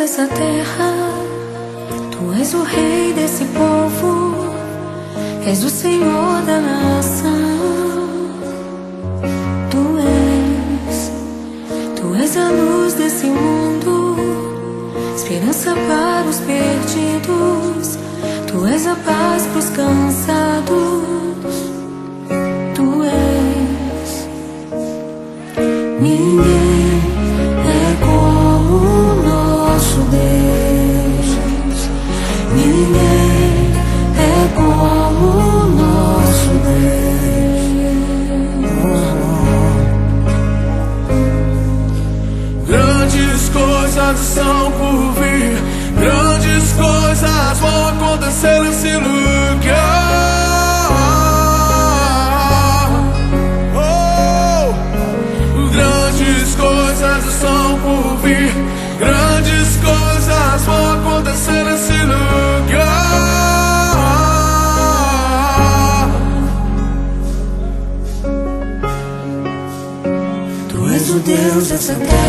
dessa terra, Tu és o rei desse povo, és o Senhor da nação. Tu és a luz desse mundo, esperança para os perdidos. Tu és a paz pros cansados. Tu és. Ninguém é como o nosso Deus. Ninguém é como o nosso Deus. Grandes coisas estão por vir, grandes coisas vão acontecer nesse lugar. Grandes coisas estão por vir, grandes coisas vão acontecer nesse lugar. Tu és o Deus dessa terra.